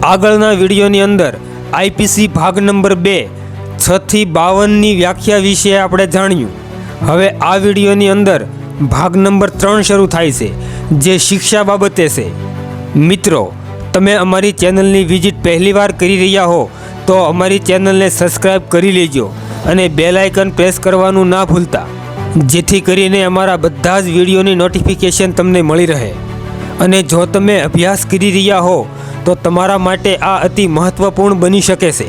આગળના વિડીયોની અંદર આઈપીસી ભાગ નંબર 2 6 થી 52ની વ્યાખ્યા વિશે આપણે જાણ્યું। હવે આ વિડીયોની અંદર ભાગ નંબર 3 શરૂ થાય છે, જે શિક્ષા બાબતે છે। મિત્રો, તમે અમારી ચેનલની વિઝિટ પહેલીવાર કરી રહ્યા હો તો અમારી ચેનલને સબસ્ક્રાઈબ કરી લેજો અને બેલ આઇકન પ્રેસ કરવાનું ના ભૂલતા, જેથી કરીને અમારા બધા જ વિડીયોની નોટિફિકેશન તમને મળી રહે। અને જો તમે અભ્યાસ કરી રહ્યા હો તો તમારા માટે આ અતિ મહત્વપૂર્ણ બની શકે છે।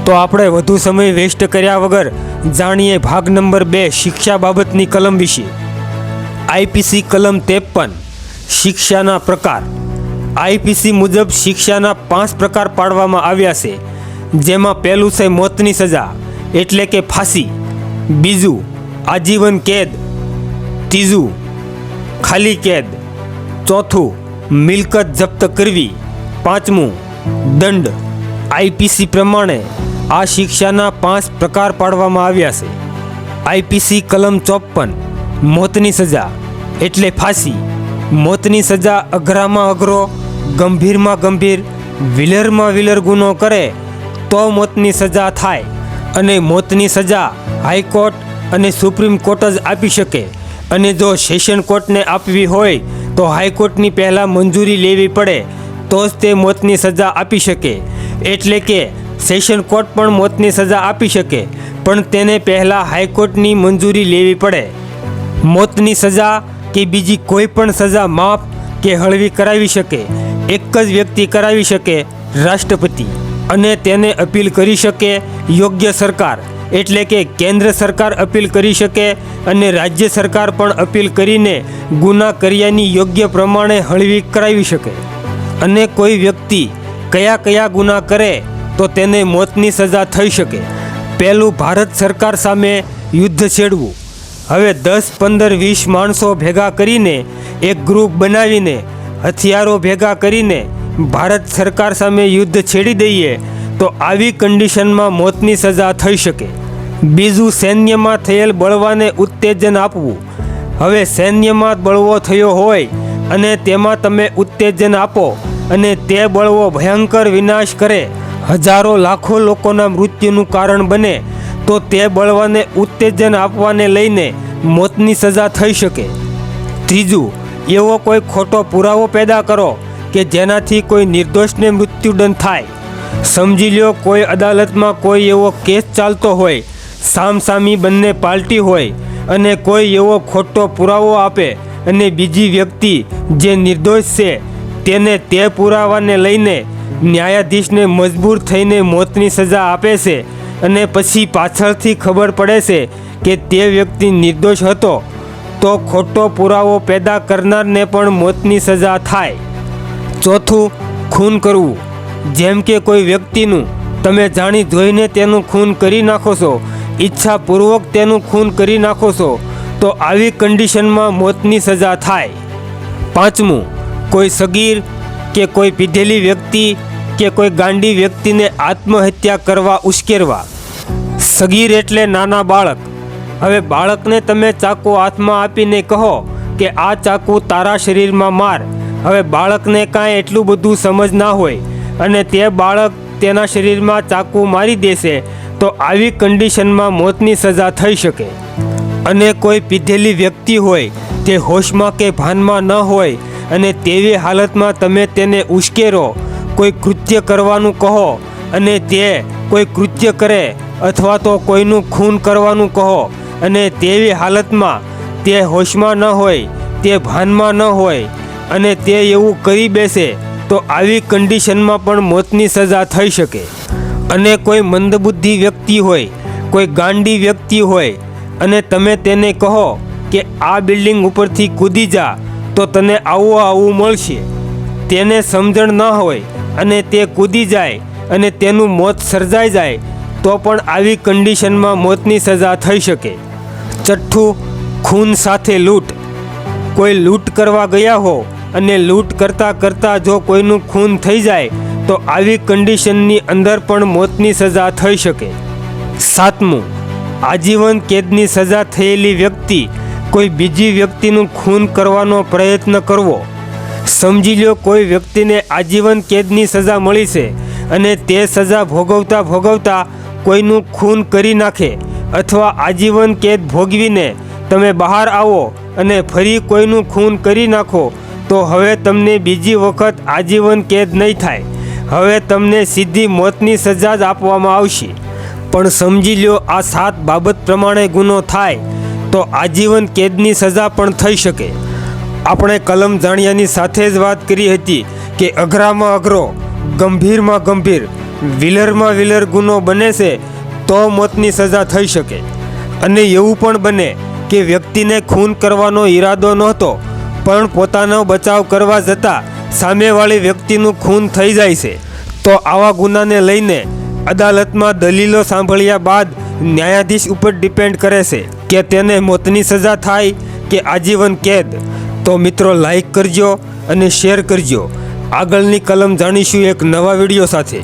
તો આપણે વધુ સમય વેસ્ટ કર્યા વગર જાણીએ ભાગ નંબર 2 શિક્ષા બાબતની કલમ વિશે। આઈપીસી કલમ 53 શિક્ષાના પ્રકાર। આઈપીસી મુજબ શિક્ષાના 5 પ્રકાર પાડવામાં આવ્યા છે, જેમાં પહેલું છે મોતની સજા એટલે કે ફાંસી, બીજું આજીવન કેદ, ત્રીજું ખાલી કેદ, ચોથું મિલકત જપ્ત કરવી, પાંચમું દંડ। આઈપીસી પ્રમાણે આ શિક્ષાના 5 પ્રકાર પાડવામાં આવ્યા છે। આઈપીસી કલમ 54 મોતની સજા એટલે ફાંસી। મોતની સજા અઘરામાં અઘરો, ગંભીરમાં ગંભીર, વિલરમાં વિલર ગુનો કરે તો મોતની સજા થાય, અને મોતની સજા હાઈકોર્ટ અને સુપ્રીમ કોર્ટ જ આપી શકે, અને જો સેશન કોર્ટને આપવી હોય તો હાઈકોર્ટની પહેલાં મંજૂરી લેવી પડે તો જ તે મોતની સજા આપી શકે। એટલે કે સેશન કોર્ટ પણ મોતની સજા આપી શકે, પણ તેને પહેલાં હાઈકોર્ટની મંજૂરી લેવી પડે। મોતની સજા કે બીજી કોઈ પણ સજા માફ કે હળવી કરાવી શકે એક જ વ્યક્તિ કરાવી શકે, રાષ્ટ્રપતિ, અને તેને અપીલ કરી શકે યોગ્ય સરકાર એટલે કે કેન્દ્ર સરકાર અપીલ કરી શકે, અને રાજ્ય સરકાર પણ અપીલ કરીને ગુના કર્યાની યોગ્ય પ્રમાણે હળવી કરાવી શકે। અને કોઈ વ્યક્તિ કયા કયા ગુના કરે તો તેને મોતની સજા થઈ શકે। પહેલું, ભારત સરકાર સામે યુદ્ધ છેડવું। હવે 10, 15, 20 માણસો ભેગા કરીને એક ગ્રુપ બનાવીને હથિયારો ભેગા કરીને ભારત સરકાર સામે યુદ્ધ છેડી દઈએ તો આવી કન્ડિશનમાં મોતની સજા થઈ શકે। બીજું, સૈન્યમાં થયેલ બળવાને ઉત્તેજન આપવું। હવે સૈન્યમાં બળવો થયો હોય અને તેમાં તમે ઉત્તેજન આપો અને તે બળવો ભયંકર વિનાશ કરે, હજારો લાખો લોકોના મૃત્યુનું કારણ બને તો તે બળવાને ઉત્તેજન આપવાને લઈને મોતની સજા થઈ શકે। ત્રીજું, એવો કોઈ ખોટો પુરાવો પેદા કરો કે જેનાથી કોઈ નિર્દોષને મૃત્યુદંડ થાય। સમજી લો કોઈ અદાલતમાં કોઈ એવો કેસ ચાલતો હોય, સામસામી બંને પાર્ટી હોય, અને કોઈ એવો ખોટો પુરાવો આપે અને બીજી વ્યક્તિ જે નિર્દોષ છે તેને તે પુરાવાને લઈને ન્યાયાધીશને મજબૂર થઈને મોતની સજા આપે છે, અને પછી પાછળથી ખબર પડે છે કે તે વ્યક્તિ નિર્દોષ હતો તો ખોટો પુરાવો પેદા કરનારને પણ મોતની સજા થાય। ચોથું, ખૂન કરવું। જેમ કે કોઈ વ્યક્તિનું તમે જાણી જોઈને તેનું ખૂન કરી નાખો છો, ઈચ્છાપૂર્વક તેનું ખૂન કરી નાખો છો, તો આવી કન્ડિશનમાં મોતની સજા થાય। પાંચમું, કોઈ સગીર કે કોઈ પીધેલી વ્યક્તિ કે કોઈ ગાંડી વ્યક્તિને આત્મહત્યા કરવા ઉશ્કેરવા। સગીર એટલે નાના બાળક। હવે બાળકને તમે ચાકુ હાથમાં આપીને કહો કે આ ચાકુ તારા શરીરમાં માર। હવે બાળકને કાંઈ એટલું બધું સમજ ના હોય અને તે બાળક તેના શરીરમાં ચાકુ મારી દેશે તો આવી કન્ડિશનમાં મોતની સજા થઈ શકે। અને કોઈ પીધેલી વ્યક્તિ હોય, તે હોશમાં કે ભાનમાં ન હોય, અને તેવી હાલતમાં તમે તેને ઉશ્કેરો, કોઈ કૃત્ય કરવાનું કહો અને તે કોઈ કૃત્ય કરે, અથવા તો કોઈનું ખૂન કરવાનું કહો અને તેવી હાલતમાં તે હોશમાં ન હોય, તે ભાનમાં ન હોય અને તે એવું કરી બેસે તો આવી કન્ડિશનમાં પણ મોતની સજા થઈ શકે। અને કોઈ મંદબુદ્ધિ વ્યક્તિ હોય, કોઈ ગાંડી વ્યક્તિ હોય, અને તમે તેને કહો કે આ બિલ્ડિંગ ઉપરથી કૂદી જા તો તને આવું મળશે, તેને સમજણ ન હોય અને તે કૂદી જાય અને તેનું મોત સર્જાઈ જાય તો પણ આવી કન્ડિશનમાં મોતની સજા થઈ શકે। છઠ્ઠું, ખૂન સાથે લૂંટ। કોઈ લૂંટ કરવા ગયા હો અને લૂંટ કરતાં કરતાં જો કોઈનું ખૂન થઈ જાય તો આવી કન્ડિશનની અંદર પણ મોતની સજા થઈ શકે। સાતમું, આજીવન કેદની સજા થયેલી વ્યક્તિ કોઈ બીજી વ્યક્તિનું ખૂન કરવાનો પ્રયત્ન કરવો। સમજી લો કોઈ વ્યક્તિને આજીવન કેદની સજા મળી છે અને તે સજા ભોગવતા ભોગવતા કોઈનું ખૂન કરી નાખે અથવા આજીવન કેદ ભોગવીને તમે બહાર આવો અને ફરી કોઈનું ખૂન કરી નાખો તો હવે તમને બીજી વખત આજીવન કેદ નહીં થાય. હવે તમને સીધી મોતની સજા જ આપવામાં આવશે. પણ સમજી લો આ 7 બાબત પ્રમાણે ગુનો થાય તો આજીવન કેદની સજા પણ થઈ શકે. આપણે કલમ જાણ્યાની સાથે જ વાત કરી હતી કે અઘરામાં અઘરો, ગંભીરમાં ગંભીર, વિલરમાં વિલર ગુનો બને છે તો મોતની સજા થઈ શકે. અને એવું પણ બને કે વ્યક્તિને ખૂન કરવાનો ઈરાદો નહોતો પણ પોતાનો બચાવ કરવા જતાં સામેવાળી વ્યક્તિનું ખૂન થઈ જાય છે. તો આવા ગુનાને લઈને અદાલતમાં દલીલો સાંભળ્યા બાદ ન્યાયાધીશ ઉપર ડિપેન્ડ કરે છે કે તેને મોતની સજા થાય કે આજીવન કેદ. તો મિત્રો લાઈક કરજો અને શેર કરજો. આગળની કલમ જાણીશું એક નવા વિડીયો સાથે.